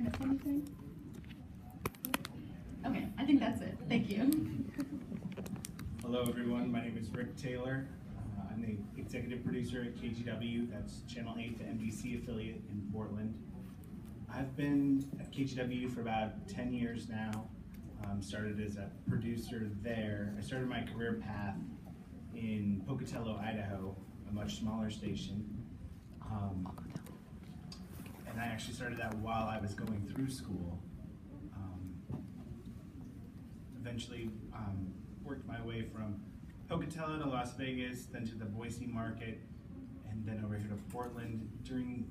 miss anything? Okay, I think that's it. Thank you. Hello everyone, my name is Rick Taylor. I'm the executive producer at KGW, that's Channel 8, the NBC affiliate in Portland. I've been at KGW for about 10 years now. Started as a producer there. I started my career path in Pocatello, Idaho, a much smaller station. And I actually started that while I was going through school. Eventually worked my way from Pocatello to Las Vegas, then to the Boise market, and then over here to Portland. During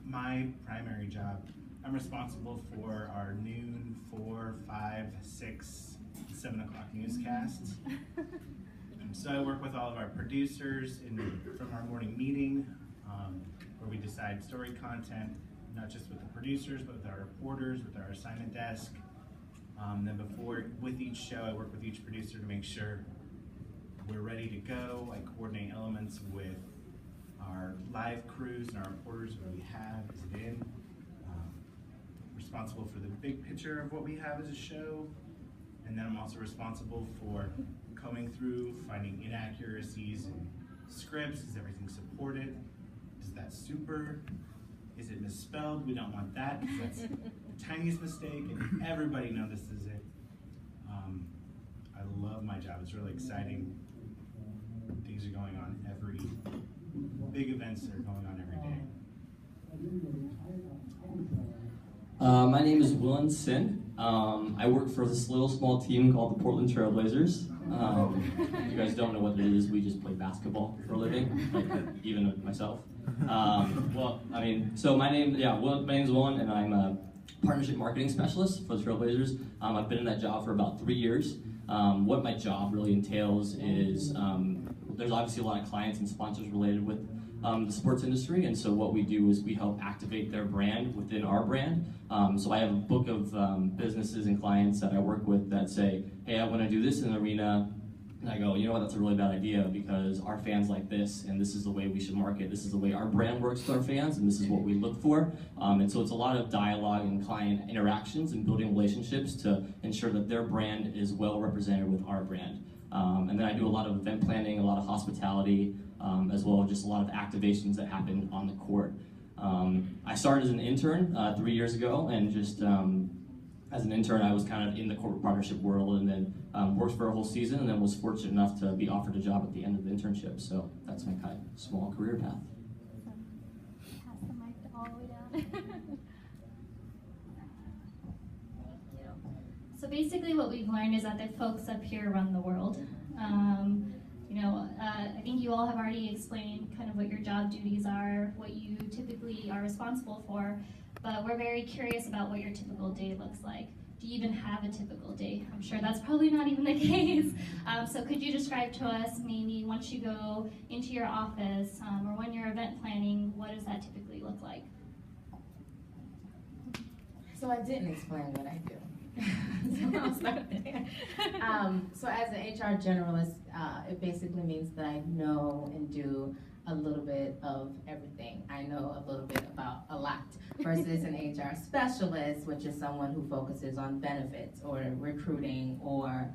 my primary job, I'm responsible for our noon, 4, 5, 6, 7 o'clock newscasts. So I work with all of our producers from our morning meeting, where we decide story content, not just with the producers, but with our reporters, with our assignment desk. Then with each show, I work with each producer to make sure we're ready to go. I coordinate elements with our live crews and our reporters, what we have, is it in. Responsible for the big picture of what we have as a show. And then I'm also responsible for combing through, finding inaccuracies in scripts. Is everything supported? Is that super? Is it misspelled? We don't want that, because that's the tiniest mistake, and everybody notices it. I love my job. It's really exciting. Things are going on big events are going on every day. My name is Willen Sin. I work for this little small team called the Portland Trail Blazers. If you guys don't know what it is, we just play basketball for a living, like even myself. So my name is Willen, and I'm a partnership marketing specialist for the Trailblazers. I've been in that job for about 3 years. What my job really entails is there's obviously a lot of clients and sponsors related with the sports industry, and so what we do is we help activate their brand within our brand. So I have a book of businesses and clients that I work with that say, hey, I want to do this in the arena. And I go, you know what, that's a really bad idea, because our fans like this, and this is the way we should market. This is the way our brand works with our fans, and this is what we look for. And so it's a lot of dialogue and client interactions and building relationships to ensure that their brand is well represented with our brand. And then I do a lot of event planning, a lot of hospitality, as well as just a lot of activations that happen on the court. I started as an intern 3 years ago, and just as an intern, I was kind of in the corporate partnership world, and then worked for a whole season, and then was fortunate enough to be offered a job at the end of the internship. So that's my kind of small career path. Pass the mic all the way down. Thank you. So basically what we've learned is that the folks up here run the world. I think you all have already explained kind of what your job duties are, what you typically are responsible for, but we're very curious about what your typical day looks like. Do you even have a typical day? I'm sure that's probably not even the case. So could you describe to us, maybe once you go into your office or when you're event planning, what does that typically look like? So I didn't explain what I do. So I'll start there. So as an HR generalist, it basically means that I know and do a little bit of everything. I know a little bit about a lot, versus an HR specialist, which is someone who focuses on benefits or recruiting or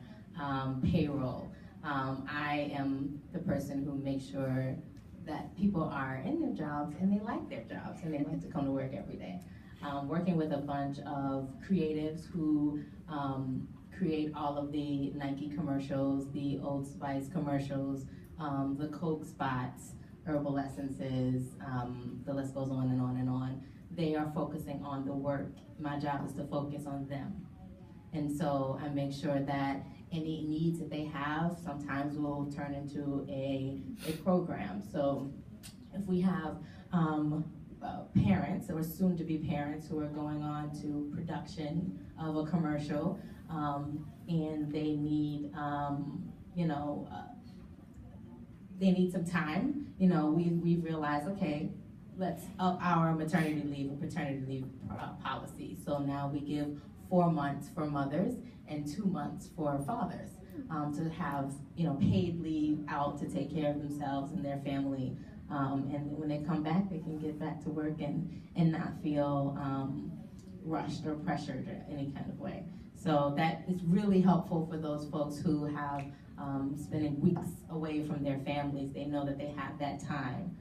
payroll. I am the person who makes sure that people are in their jobs and they like their jobs and they like to come to work every day. Working with a bunch of creatives who create all of the Nike commercials, the Old Spice commercials, the Coke spots, herbal essences, the list goes on and on and on. They are focusing on the work. My job is to focus on them. And so I make sure that any needs that they have sometimes will turn into a program. So if we have parents or soon to be parents who are going on to production of a commercial and they need, they need some time, we've realized, okay, let's up our maternity leave and paternity leave policy. So now we give 4 months for mothers and 2 months for fathers to have, paid leave out to take care of themselves and their family. And when they come back, they can get back to work and not feel rushed or pressured in any kind of way. So that is really helpful for those folks who have spending weeks away from their families. They know that they have that time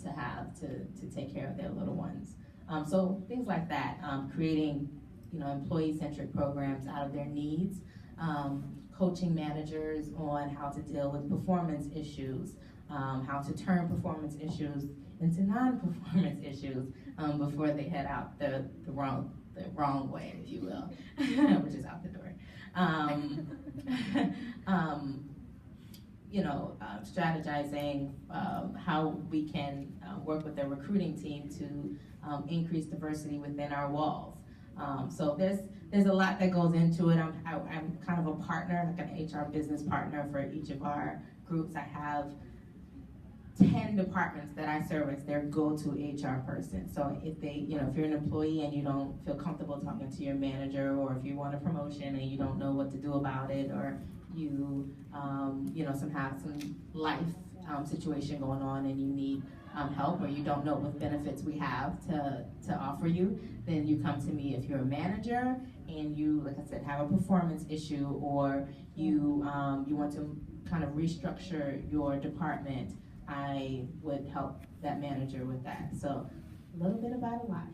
to take care of their little ones. So things like that, creating employee-centric programs out of their needs, coaching managers on how to deal with performance issues, how to turn performance issues into non-performance issues before they head out the wrong way, if you will, which is out the door. Strategizing how we can work with the recruiting team to increase diversity within our walls. So there's a lot that goes into it. I'm kind of a partner, like an HR business partner for each of our groups. I have 10 departments that I service, their go-to HR person. So if if you're an employee and you don't feel comfortable talking to your manager, or if you want a promotion and you don't know what to do about it, or you have some life situation going on and you need help, or you don't know what benefits we have to offer you, then you come to me. If you're a manager and you, like I said, have a performance issue, or you want to kind of restructure your department, I would help that manager with that. So a little bit about a lot.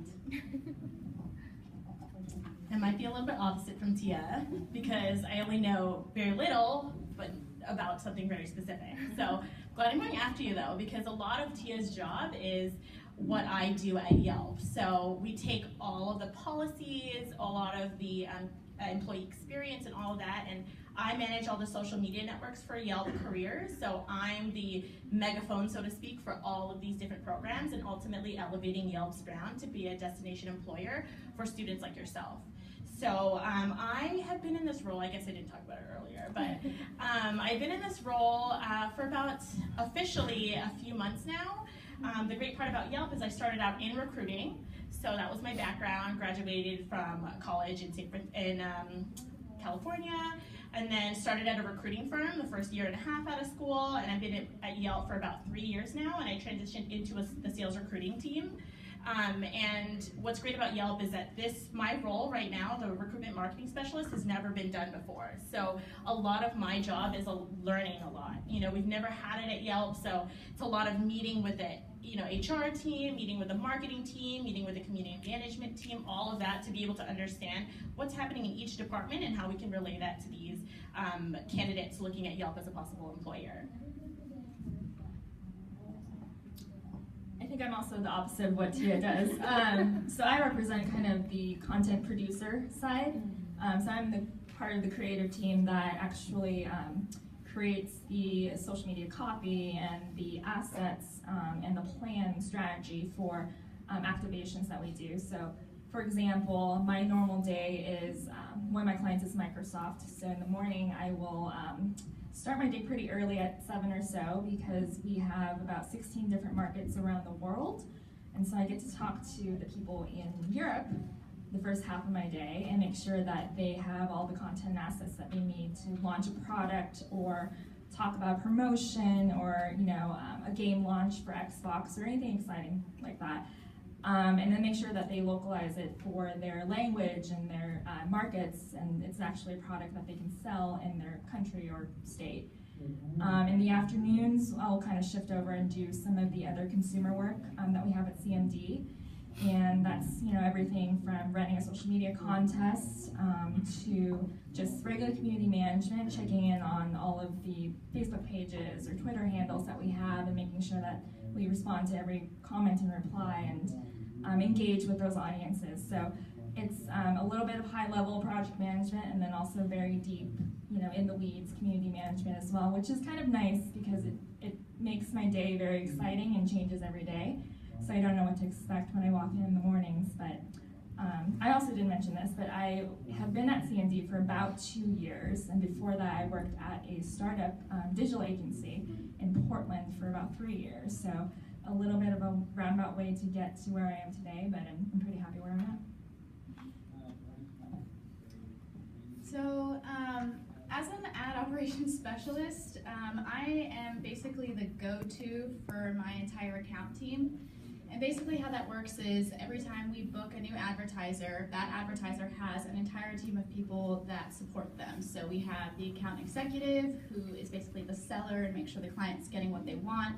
I might be a little bit opposite from Tia because I only know very little, but about something very specific. So glad I'm going after you though, because a lot of Tia's job is what I do at Yelp. So we take all of the policies, a lot of the employee experience and all of that, and I manage all the social media networks for Yelp Careers. So I'm the megaphone, so to speak, for all of these different programs, and ultimately elevating Yelp's brand to be a destination employer for students like yourself. So I have been in this role, I guess I didn't talk about it earlier, but I've been in this role for about officially a few months now. The great part about Yelp is I started out in recruiting, so that was my background, graduated from college in California, and then started at a recruiting firm the first year and a half out of school, and I've been at Yelp for about 3 years now, and I transitioned into the sales recruiting team. And what's great about Yelp is that my role right now, the recruitment marketing specialist, has never been done before. So a lot of my job is learning a lot. We've never had it at Yelp, so it's a lot of meeting with the HR team, meeting with the marketing team, meeting with the community management team, all of that to be able to understand what's happening in each department and how we can relay that to these candidates looking at Yelp as a possible employer. I think I'm also the opposite of what Tia does. So I represent kind of the content producer side. So I'm the part of the creative team that actually creates the social media copy and the assets and the plan strategy for activations that we do. So for example, my normal day is one of my clients is Microsoft. So in the morning I will start my day pretty early at 7 or so, because we have about 16 different markets around the world. And so I get to talk to the people in Europe the first half of my day and make sure that they have all the content and assets that they need to launch a product, or talk about promotion, or a game launch for Xbox, or anything exciting like that. And then make sure that they localize it for their language and their markets, and it's actually a product that they can sell in their country or state. In the afternoons, I'll kind of shift over and do some of the other consumer work that we have at CMD. And that's everything from running a social media contest to just regular community management, checking in on all of the Facebook pages or Twitter handles that we have, and making sure that we respond to every comment and reply, and engage with those audiences. So it's a little bit of high-level project management, and then also very deep, in the weeds community management as well, which is kind of nice because it makes my day very exciting and changes every day. So I don't know what to expect when I walk in the mornings, but I also didn't mention this, but I have been at CMD for about 2 years, and before that I worked at a startup digital agency in Portland for about 3 years. So a little bit of a roundabout way to get to where I am today, but I'm pretty happy where I'm at. So as an ad operations specialist, I am basically the go-to for my entire account team. And basically how that works is every time we book a new advertiser, that advertiser has an entire team of people that support them. So we have the account executive, who is basically the seller and makes sure the client's getting what they want.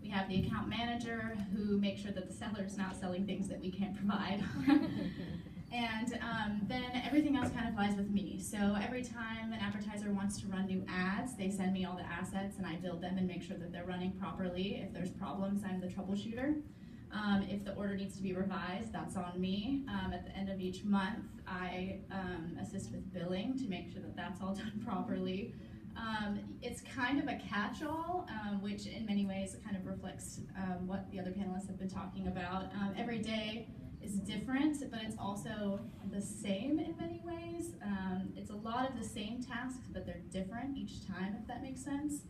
We have the account manager, who makes sure that the seller's not selling things that we can't provide. And then everything else kind of lies with me. So every time an advertiser wants to run new ads, they send me all the assets and I build them and make sure that they're running properly. If there's problems, I'm the troubleshooter. If the order needs to be revised, that's on me. At the end of each month, I assist with billing to make sure that that's all done properly. It's kind of a catch-all, which in many ways kind of reflects what the other panelists have been talking about. Every day is different, but it's also the same in many ways. It's a lot of the same tasks, but they're different each time, if that makes sense.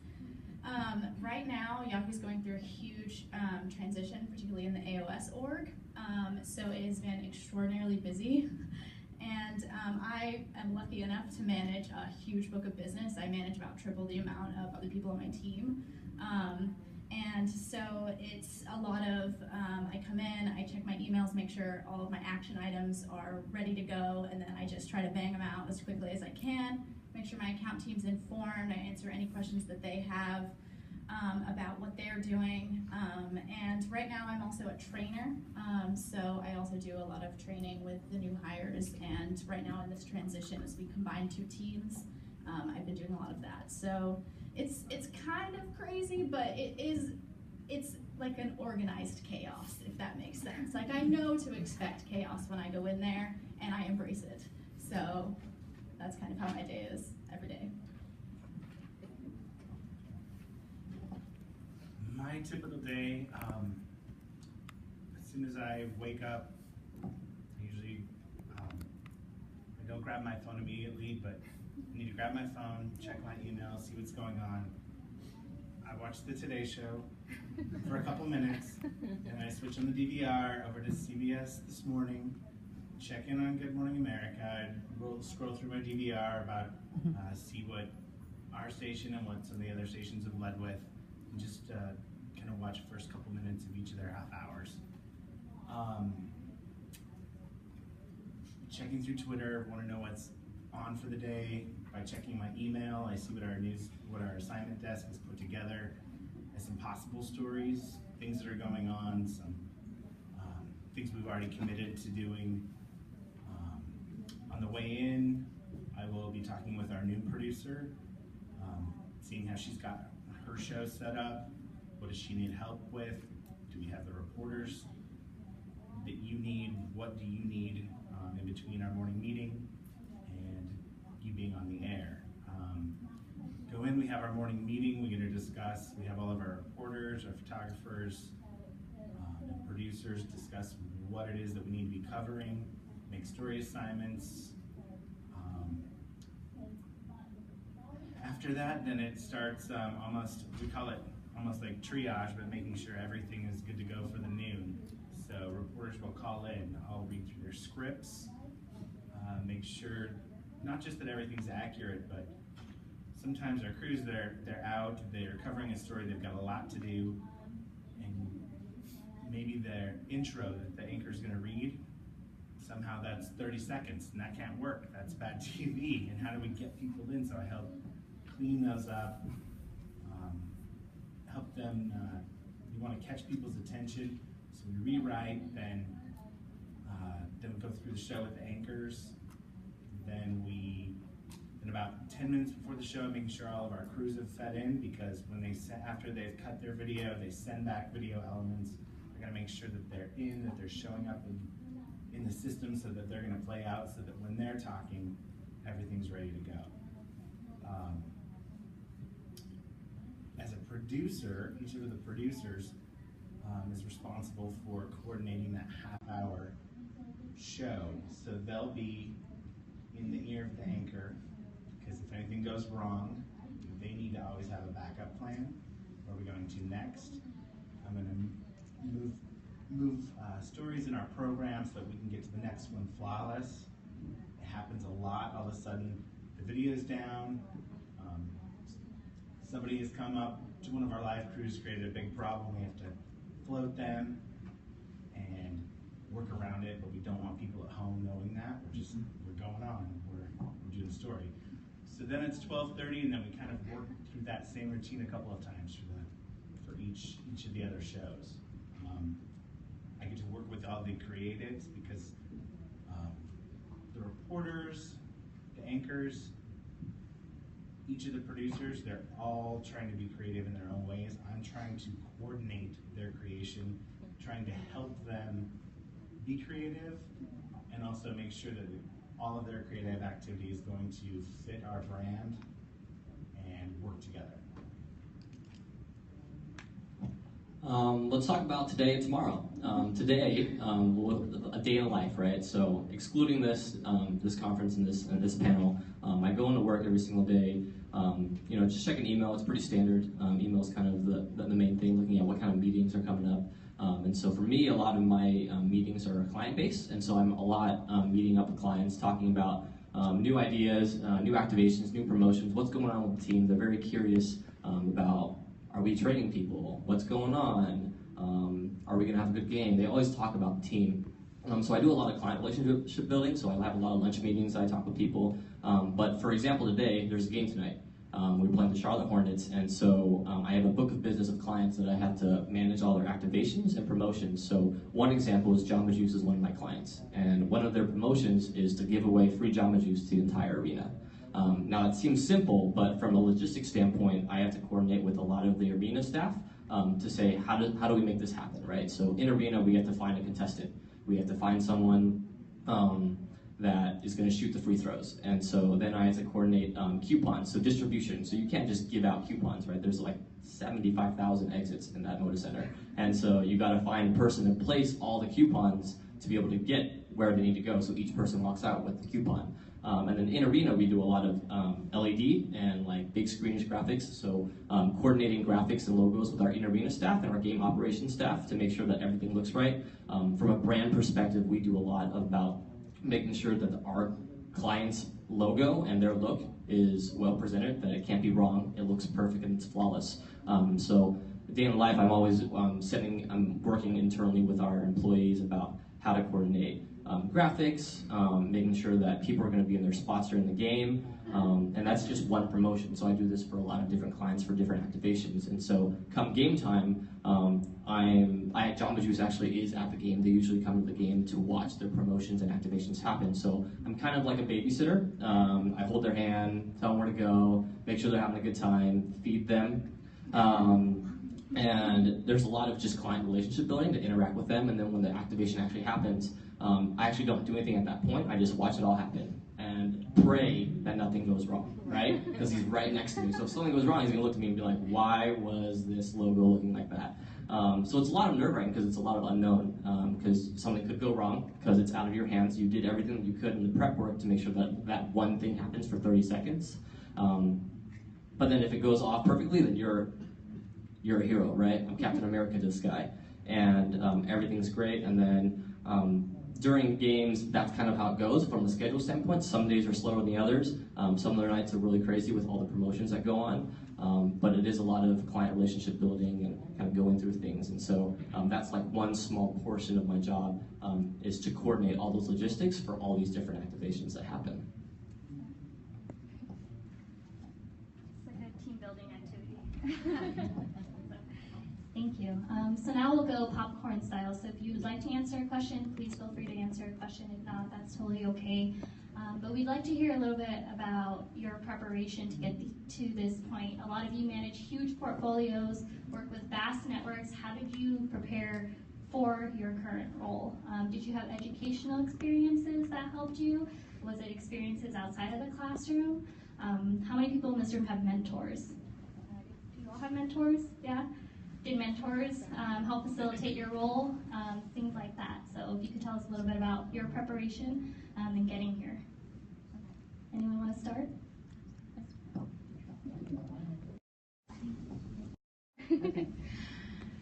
Right now, Yahoo's going through a huge transition, particularly in the AOS org, so it has been extraordinarily busy. And I am lucky enough to manage a huge book of business. I manage about triple the amount of other people on my team. And so it's a lot of, I come in, I check my emails, make sure all of my action items are ready to go, and then I just try to bang them out as quickly as I can, make sure my account team's informed, I answer any questions that they have about what they're doing. And right now I'm also a trainer, so I also do a lot of training with the new hires, and right now in this transition as we combine two teams, I've been doing a lot of that. So it's kind of crazy, but it's like an organized chaos, if that makes sense. Like I know to expect chaos when I go in there, and I embrace it. So that's kind of how my day is every day. My typical day, as soon as I wake up, usually I don't grab my phone immediately, but I need to grab my phone, check my email, see what's going on. I watch the Today Show for a couple minutes, and I switch on the DVR over to CBS This Morning, check in on Good Morning America, we'll scroll through my DVR about, see what our station and what some of the other stations have led with, and just kind of watch the first couple minutes of each of their half hours. Checking through Twitter, want to know what's on for the day. By checking my email, I see what our assignment desk has put together as some possible stories, things that are going on, some things we've already committed to doing. On the way in, I will be talking with our new producer, seeing how she's got her show set up. What does she need help with? Do we have the reporters that you need? What do you need in between our morning meeting and you being on the air? Go in, we have our morning meeting, we're going to discuss, we have all of our reporters, our photographers, and producers discuss what it is that we need to be covering, make story assignments. After that, then it starts we call it almost like triage, but making sure everything is good to go for the noon. So reporters will call in, I'll read through their scripts, make sure, not just that everything's accurate, but sometimes our crews, they're out, they're covering a story, they've got a lot to do, and maybe their intro that the anchor's gonna read, somehow that's 30 seconds, and that can't work, that's bad TV, and how do we get people in? So I help clean those up, help them, we want to catch people's attention, so we rewrite, then we go through the show with the anchors, then about 10 minutes before the show, making sure all of our crews have fed in, because when after they've cut their video, they send back video elements. We're gonna make sure that they're that they're showing up in the system so that they're gonna play out, so that when they're talking, everything's ready to go. As a producer, each of the producers is responsible for coordinating that half-hour show. So they'll be in the ear of the anchor, because if anything goes wrong, they need to always have a backup plan. Where are we going to next? I'm going to move stories in our program so that we can get to the next one flawless. It happens a lot. All of a sudden, the video's down. Somebody has come up to one of our live crews, created a big problem. We have to float them. and work around it, but we don't want people at home knowing that. We're going on, we're doing the story. So then it's 12:30, and then we kind of work through that same routine a couple of times for each of the other shows. I get to work with all the creatives because the reporters, the anchors, each of the producers, they're all trying to be creative in their own ways. I'm trying to coordinate their creation, trying to help them be creative, and also make sure that all of their creative activity is going to fit our brand and work together. Let's talk about today and tomorrow. Today, a day in life, right? So, excluding this this conference and this panel, I go into work every single day. Just checking email. It's pretty standard. Email is kind of the main thing. Looking at what kind of meetings are coming up. And so for me, a lot of my meetings are client-based, and so I'm a lot meeting up with clients, talking about new ideas, new activations, new promotions, what's going on with the team. They're very curious about, are we training people? What's going on? Are we going to have a good game? They always talk about the team. So I do a lot of client relationship building, so I have a lot of lunch meetings, I talk with people. But for example, today, there's a game tonight. We're playing the Charlotte Hornets, and so I have a book of business of clients that I have to manage all their activations and promotions. So one example is Jamba Juice is one of my clients, and one of their promotions is to give away free Jamba Juice to the entire arena. Now it seems simple, but from a logistics standpoint, I have to coordinate with a lot of the arena staff to say, how do we make this happen, right? So in arena, we have to find a contestant. We have to find someone that is going to shoot the free throws. And so then I have to coordinate coupons, so distribution. So you can't just give out coupons, right? There's like 75,000 exits in that Moda Center. And so you got to find a person to place all the coupons to be able to get where they need to go, so each person walks out with the coupon. And then in arena, we do a lot of LED and like big screenish graphics, so coordinating graphics and logos with our in-arena staff and our game operations staff to make sure that everything looks right. From a brand perspective, we do a lot about making sure that our client's logo and their look is well presented, that it can't be wrong, it looks perfect and it's flawless. So day in life, I'm always I'm working internally with our employees about how to coordinate graphics, making sure that people are going to be in their spots during the game, and that's just one promotion. So I do this for a lot of different clients for different activations. And so come game time, Jamba Juice actually is at the game. They usually come to the game to watch their promotions and activations happen. So I'm kind of like a babysitter. I hold their hand, tell them where to go, make sure they're having a good time, feed them. And there's a lot of just client relationship building to interact with them, and then when the activation actually happens, I actually don't do anything at that point. I just watch it all happen and pray that nothing goes wrong, right? Because he's right next to me. So if something goes wrong, he's gonna look at me and be like, why was this logo looking like that? So it's a lot of nerve-wracking because it's a lot of unknown, because something could go wrong because it's out of your hands. You did everything that you could in the prep work to make sure that that one thing happens for 30 seconds. But then if it goes off perfectly, then you're a hero, right? I'm Captain America to this guy. And everything's great, and then during games, that's kind of how it goes from the schedule standpoint. Some days are slower than the others. Some other nights are really crazy with all the promotions that go on. But it is a lot of client relationship building and kind of going through things. And so that's like one small portion of my job, is to coordinate all those logistics for all these different activations that happen. It's like a team building activity. Thank you. So now we'll go popcorn style. So if you would like to answer a question, please feel free to answer a question. If not, that's totally okay. But we'd like to hear a little bit about your preparation to get to this point. A lot of you manage huge portfolios, work with vast networks. How did you prepare for your current role? Did you have educational experiences that helped you? Was it experiences outside of the classroom? How many people in this room have mentors? Do you all have mentors? Yeah? Did mentors help facilitate your role? Things like that. So if you could tell us a little bit about your preparation and getting here. Anyone want to start? Okay.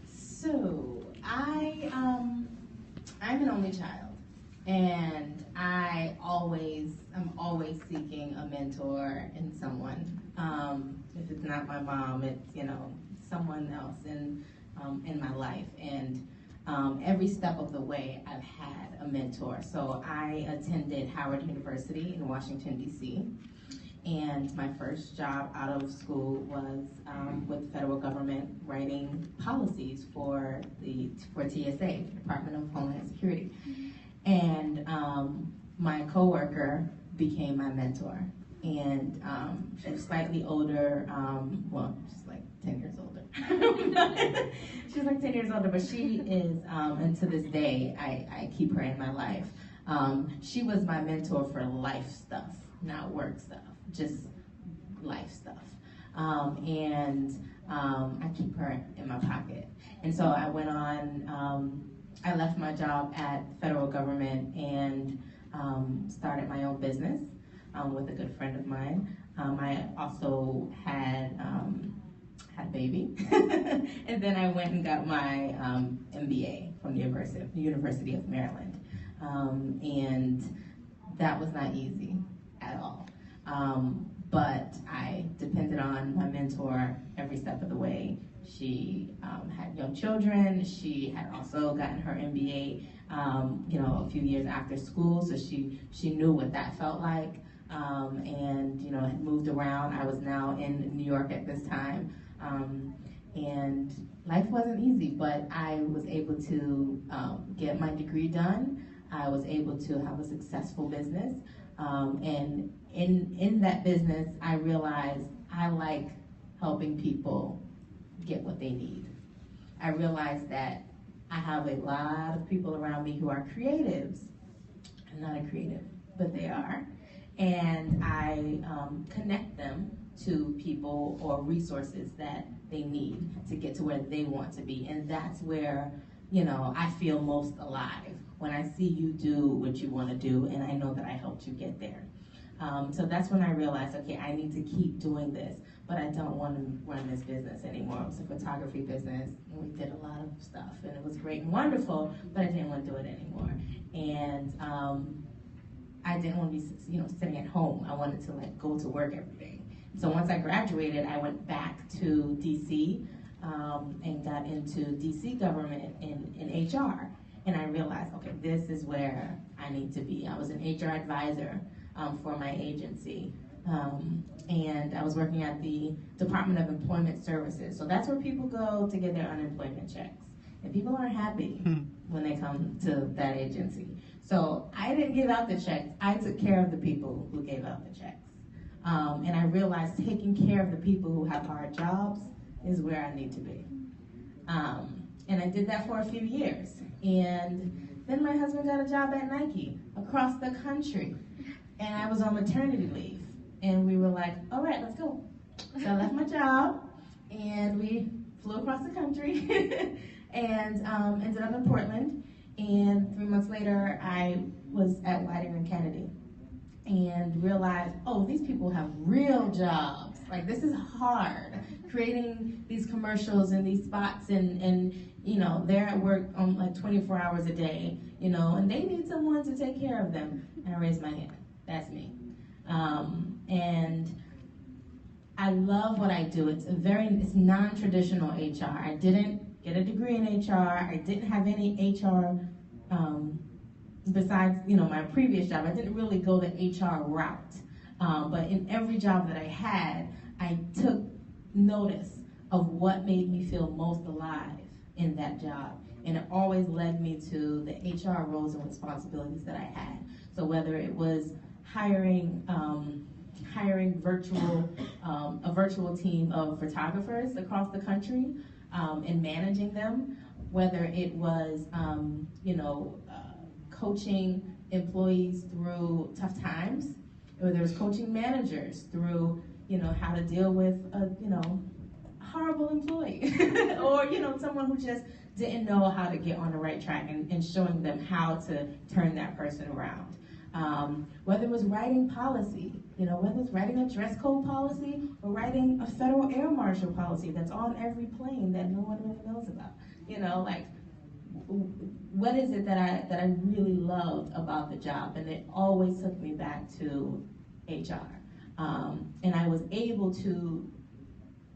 So I'm an only child, and I'm always seeking a mentor in someone. If it's not my mom, it's someone else in my life. And every step of the way I've had a mentor. So I attended Howard University in Washington, D.C., and my first job out of school was with the federal government writing policies for TSA, Department of Homeland Security. And my coworker became my mentor. And she's slightly older, well, she's like 10 years older. She's like 10 years older, but she is, and to this day, I keep her in my life. She was my mentor for life stuff, not work stuff, just life stuff. I keep her in my pocket. And so I went on, I left my job at federal government and started my own business with a good friend of mine. I also had a baby. And then I went and got my MBA from the University of Maryland. And that was not easy at all. But I depended on my mentor every step of the way. She had young children. She had also gotten her MBA, a few years after school, so she knew what that felt like. Had moved around. I was now in New York at this time, and life wasn't easy. But I was able to get my degree done. I was able to have a successful business, and in that business, I realized I like helping people get what they need. I realized that I have a lot of people around me who are creatives. I'm not a creative, but they are. And I connect them to people or resources that they need to get to where they want to be. And that's where, I feel most alive, when I see you do what you want to do, and I know that I helped you get there. So that's when I realized, okay, I need to keep doing this, but I don't want to run this business anymore. It was a photography business, and we did a lot of stuff, and it was great and wonderful, but I didn't want to do it anymore. And I didn't want to be, sitting at home. I wanted to go to work every day. So once I graduated, I went back to DC and got into DC government in HR. And I realized, okay, this is where I need to be. I was an HR advisor for my agency. And I was working at the Department of Employment Services. So that's where people go to get their unemployment checks. And people aren't happy when they come to that agency. So I didn't give out the checks. I took care of the people who gave out the checks. And I realized taking care of the people who have hard jobs is where I need to be. And I did that for a few years. And then my husband got a job at Nike across the country. And I was on maternity leave. And we were like, all right, let's go. So I left my job and we flew across the country and ended up in Portland. And 3 months later, I was at Whiting & Kennedy and realized, oh, these people have real jobs. Like, this is hard, creating these commercials and these spots, and they're at work on 24 hours a day, and they need someone to take care of them. And I raised my hand. That's me. And I love what I do. It's non-traditional HR. I didn't get a degree in HR. I didn't have any HR besides, my previous job. I didn't really go the HR route. But in every job that I had, I took notice of what made me feel most alive in that job. And it always led me to the HR roles and responsibilities that I had. So whether it was hiring a virtual team of photographers across the country and managing them, whether it was coaching employees through tough times, or there was coaching managers through how to deal with a horrible employee or someone who just didn't know how to get on the right track, and showing them how to turn that person around. Whether it was writing policy, whether it's writing a dress code policy or writing a federal air marshal policy that's on every plane that no one ever knows about. What is it that I really loved about the job? And it always took me back to HR. And I was able to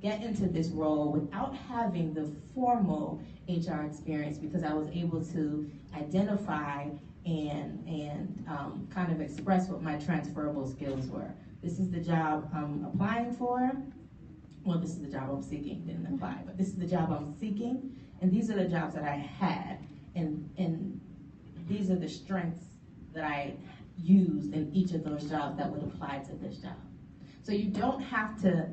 get into this role without having the formal HR experience, because I was able to identify and kind of express what my transferable skills were. This is the job I'm applying for. Well, this is the job I'm seeking, didn't apply, but this is the job I'm seeking, and these are the jobs that I had, and these are the strengths that I used in each of those jobs that would apply to this job. So you don't have to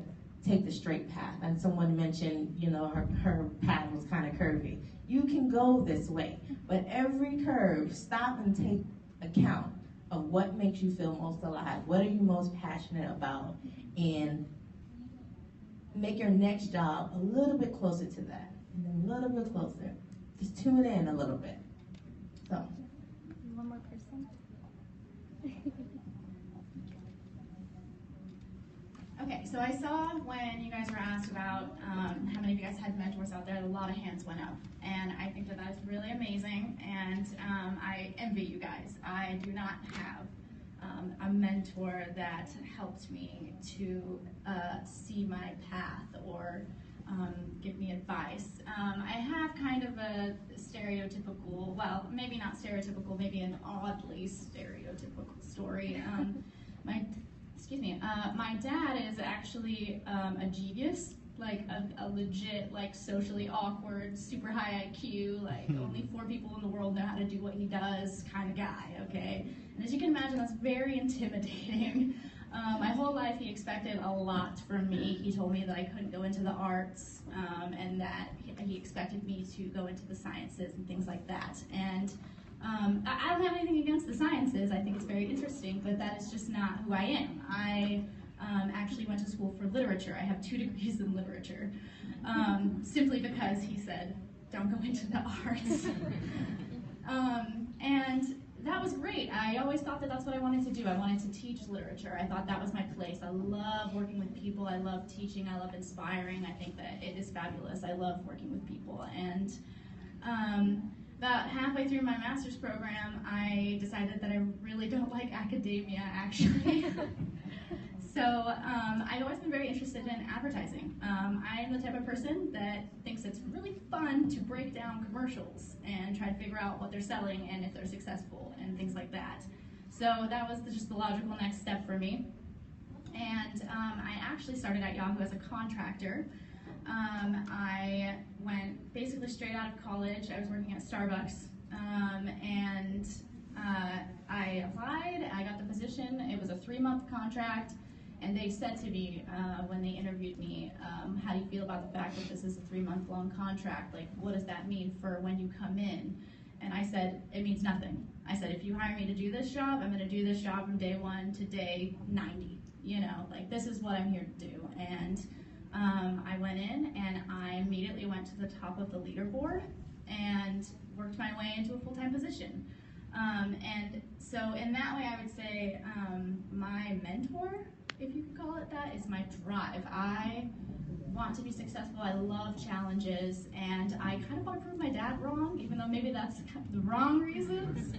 take the straight path. And someone mentioned, you know, her path was kind of curvy. You can go this way, but every curve, stop and take account of what makes you feel most alive. What are you most passionate about? And make your next job a little bit closer to that, and then a little bit closer. Just tune in a little bit. So. One more person. Okay, so I saw when you guys were asked about how many of you guys had mentors out there, a lot of hands went up. And I think that that's really amazing, and I envy you guys. I do not have a mentor that helped me to see my path or give me advice. I have kind of a stereotypical, well, maybe not stereotypical, maybe an oddly stereotypical story. My dad is actually a genius, like a legit, like socially awkward, super high IQ, like only 4 people in the world know how to do what he does kind of guy, okay? And as you can imagine, that's very intimidating. My whole life he expected a lot from me. He told me that I couldn't go into the arts, and that he expected me to go into the sciences and things like that. And I don't have anything against the sciences. I think it's very interesting, but that is just not who I am. I actually went to school for literature. I have 2 degrees in literature, simply because he said, don't go into the arts. And that was great. I always thought that that's what I wanted to do. I wanted to teach literature. I thought that was my place. I love working with people. I love teaching. I love inspiring. I think that it is fabulous. I love working with people. And about halfway through my master's program, I decided that I really don't like academia, actually. So I've always been very interested in advertising. I am the type of person that thinks it's really fun to break down commercials and try to figure out what they're selling and if they're successful and things like that. So that was just the logical next step for me. And I actually started at Yahoo as a contractor. I went basically straight out of college. I was working at Starbucks, and I applied. I got the position. It was a 3-month contract, and they said to me when they interviewed me, how do you feel about the fact that this is a 3-month-long contract? Like, what does that mean for when you come in? And I said, it means nothing. I said, if you hire me to do this job, I'm going to do this job from day 1 to day 90. You know, like, this is what I'm here to do. And I went in and I immediately went to the top of the leaderboard and worked my way into a full-time position. And so in that way, I would say my mentor, if you could call it that, is my drive. I want to be successful. I love challenges, and I kind of want to prove my dad wrong, even though maybe that's the wrong reasons.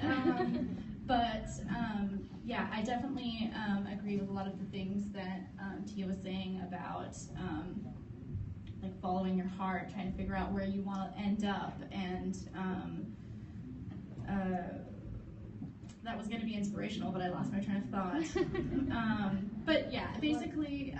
Yeah, I definitely agree with a lot of the things that Tia was saying about like following your heart, trying to figure out where you want to end up, and that was going to be inspirational, but I lost my train of thought. But yeah, basically,